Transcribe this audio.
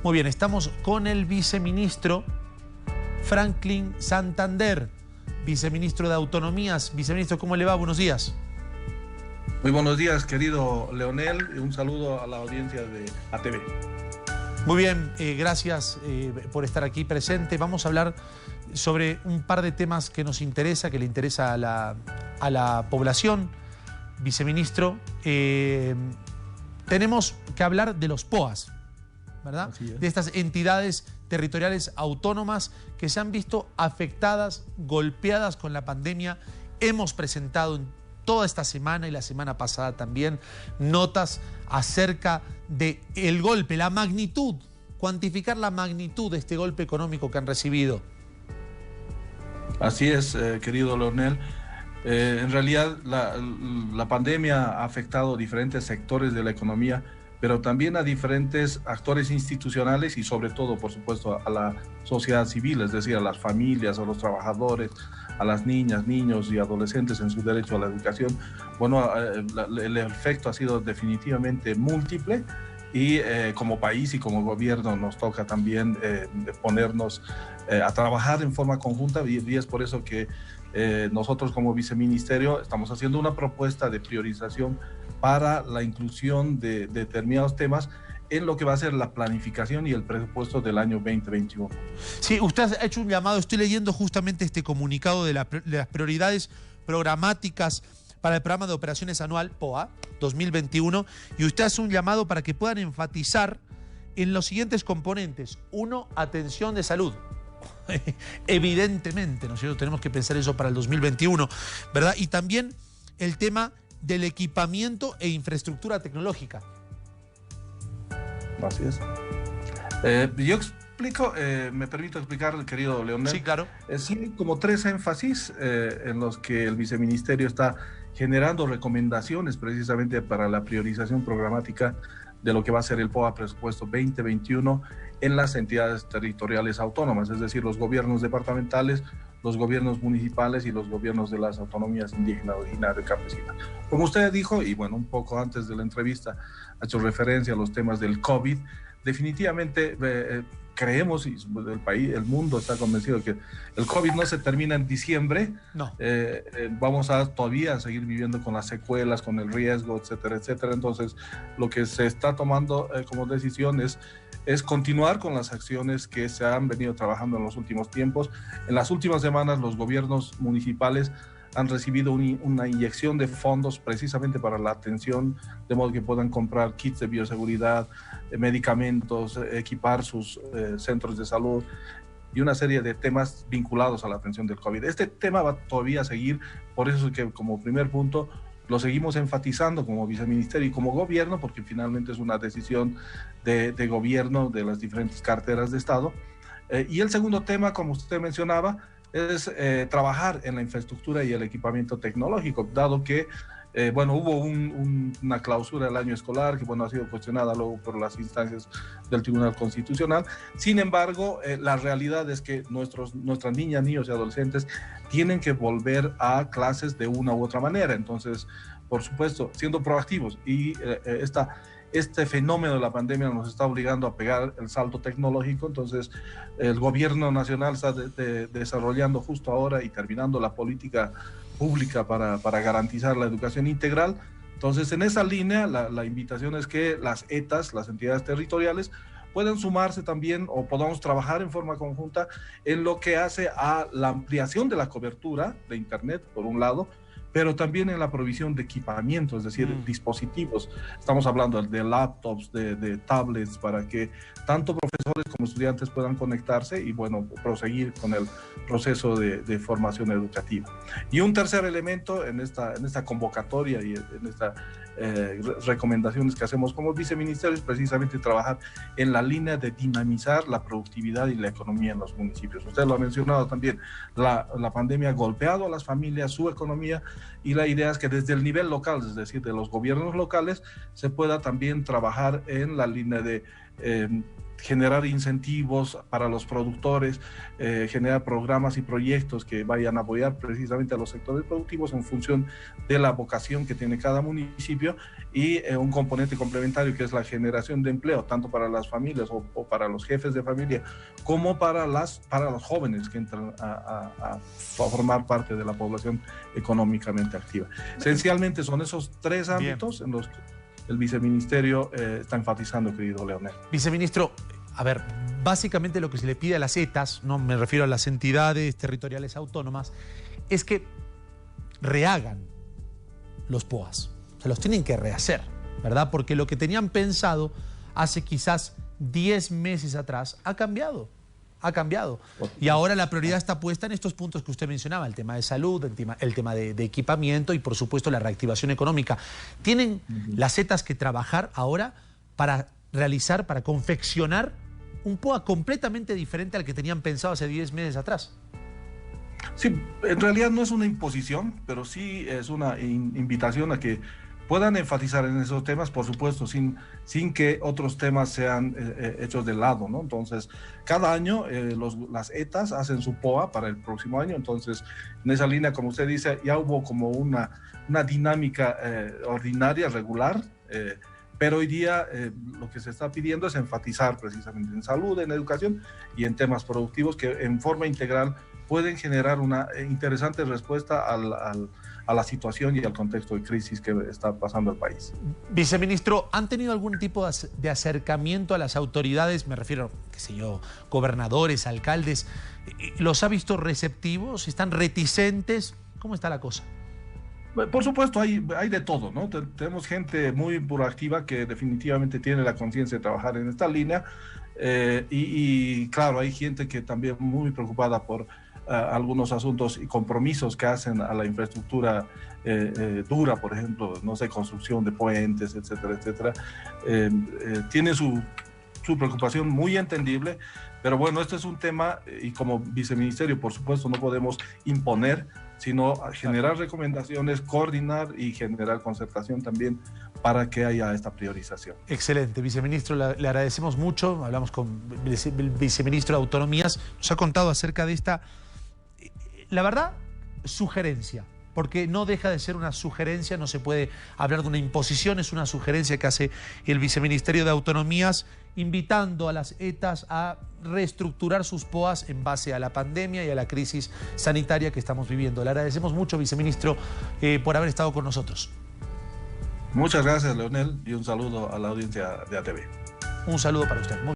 Muy bien, estamos con el viceministro Franklin Santander, viceministro de Autonomías. Viceministro, ¿cómo le va? Buenos días. Muy buenos días, querido Leonel, y un saludo a la audiencia de ATV. Muy bien, gracias por estar aquí presente. Vamos a hablar sobre un par de temas que nos interesa, que le interesa a la población. Viceministro, tenemos que hablar de los POAs, ¿verdad? De estas entidades territoriales autónomas que se han visto afectadas, golpeadas con la pandemia. Hemos presentado en toda esta semana y la semana pasada también notas acerca del golpe, la magnitud, cuantificar la magnitud de este golpe económico que han recibido. Así es, querido Leonel. En realidad la pandemia ha afectado diferentes sectores de la economía, pero también a diferentes actores institucionales y sobre todo, por supuesto, a la sociedad civil, es decir, a las familias, a los trabajadores, a las niñas, niños y adolescentes en su derecho a la educación. Bueno, el efecto ha sido definitivamente múltiple y como país y como gobierno nos toca también ponernos a trabajar en forma conjunta y es por eso que nosotros como viceministerio estamos haciendo una propuesta de priorización para la inclusión de determinados temas en lo que va a ser la planificación y el presupuesto del año 2021. Sí, usted ha hecho un llamado, estoy leyendo justamente este comunicado de las prioridades programáticas para el programa de operaciones anual POA 2021, y usted hace un llamado para que puedan enfatizar en los siguientes componentes. Uno, atención de salud. Evidentemente, ¿no es cierto? Tenemos que pensar eso para el 2021, ¿verdad? Y también el tema del equipamiento e infraestructura tecnológica. Así es. Yo explico, me permito explicar, querido Leonel. Sí, claro. Sí, como tres énfasis en los que el viceministerio está generando recomendaciones precisamente para la priorización programática de lo que va a ser el POA presupuesto 2021 en las entidades territoriales autónomas, es decir, los gobiernos departamentales, los gobiernos municipales y los gobiernos de las autonomías indígenas, originarias y campesinas. Como usted dijo, y bueno, un poco antes de la entrevista ha hecho referencia a los temas del COVID, definitivamente creemos, y el mundo está convencido que el COVID no se termina en diciembre. No. Vamos a todavía seguir viviendo con las secuelas, con el riesgo, etcétera, etcétera. Entonces, lo que se está tomando como decisión es continuar con las acciones que se han venido trabajando en los últimos tiempos. En las últimas semanas, los gobiernos municipales han recibido una inyección de fondos precisamente para la atención, de modo que puedan comprar kits de bioseguridad, medicamentos, equipar sus centros de salud y una serie de temas vinculados a la atención del COVID. Este tema va todavía a seguir, por eso es que como primer punto lo seguimos enfatizando como viceministerio y como gobierno, porque finalmente es una decisión de gobierno de las diferentes carteras de Estado. Y el segundo tema, como usted mencionaba, es trabajar en la infraestructura y el equipamiento tecnológico, dado que hubo una clausura del año escolar que ha sido cuestionada luego por las instancias del Tribunal Constitucional. Sin embargo, la realidad es que nuestras niñas, niños y adolescentes tienen que volver a clases de una u otra manera. Entonces, por supuesto, siendo proactivos y este fenómeno de la pandemia nos está obligando a pegar el salto tecnológico. Entonces el gobierno nacional está desarrollando justo ahora y terminando la política pública para garantizar la educación integral. Entonces, en esa línea la invitación es que las ETAs, las entidades territoriales, puedan sumarse también o podamos trabajar en forma conjunta en lo que hace a la ampliación de la cobertura de Internet, por un lado, pero también en la provisión de equipamiento, es decir, dispositivos. Estamos hablando de laptops, de tablets, para que tanto profesores como estudiantes puedan conectarse y, proseguir con el proceso de formación educativa. Y un tercer elemento en esta convocatoria y en estas recomendaciones que hacemos como viceministerio es precisamente trabajar en la línea de dinamizar la productividad y la economía en los municipios. Usted lo ha mencionado también, la pandemia ha golpeado a las familias, su economía, y la idea es que desde el nivel local, es decir, de los gobiernos locales, se pueda también trabajar en la línea de generar incentivos para los productores, generar programas y proyectos que vayan a apoyar precisamente a los sectores productivos en función de la vocación que tiene cada municipio, y un componente complementario que es la generación de empleo, tanto para las familias o para los jefes de familia, como para los jóvenes que entran a formar parte de la población económicamente activa. Esencialmente son esos tres ámbitos en los que el viceministerio está enfatizando, querido Leonel. Viceministro, a ver, básicamente lo que se le pide a las ETAs, no me refiero a las entidades territoriales autónomas, es que rehagan los POAs. Se los tienen que rehacer, ¿verdad? Porque lo que tenían pensado hace quizás 10 meses atrás ha cambiado. Ha cambiado. Y ahora la prioridad está puesta en estos puntos que usted mencionaba, el tema de salud, el tema de equipamiento y, por supuesto, la reactivación económica. ¿Tienen las ETAs que trabajar ahora para realizar, para confeccionar un POA completamente diferente al que tenían pensado hace 10 meses atrás? Sí, en realidad no es una imposición, pero sí es una invitación a que puedan enfatizar en esos temas, por supuesto, sin que otros temas sean hechos de lado, ¿no? Entonces, cada año las ETAs hacen su POA para el próximo año. Entonces, en esa línea, como usted dice, ya hubo como una dinámica ordinaria, regular, pero hoy día lo que se está pidiendo es enfatizar precisamente en salud, en educación y en temas productivos que en forma integral pueden generar una interesante respuesta a la situación y al contexto de crisis que está pasando el país. Viceministro, ¿han tenido algún tipo de acercamiento a las autoridades? Me refiero, qué sé yo, gobernadores, alcaldes. ¿Los ha visto receptivos? ¿Están reticentes? ¿Cómo está la cosa? Por supuesto, hay de todo, ¿no? Tenemos gente muy proactiva que definitivamente tiene la conciencia de trabajar en esta línea, y claro, hay gente que también muy preocupada por algunos asuntos y compromisos que hacen a la infraestructura dura, por ejemplo, no sé, construcción de puentes, etcétera, etcétera. Tiene su preocupación muy entendible, pero bueno, este es un tema y como viceministerio, por supuesto, no podemos imponer, sino generar recomendaciones, coordinar y generar concertación también para que haya esta priorización. Excelente, viceministro, le agradecemos mucho. Hablamos con el viceministro de Autonomías, nos ha contado acerca de esta, la verdad, sugerencia, porque no deja de ser una sugerencia, no se puede hablar de una imposición, es una sugerencia que hace el Viceministerio de Autonomías, invitando a las ETAs a reestructurar sus POAs en base a la pandemia y a la crisis sanitaria que estamos viviendo. Le agradecemos mucho, viceministro, por haber estado con nosotros. Muchas gracias, Leonel, y un saludo a la audiencia de ATV. Un saludo para usted.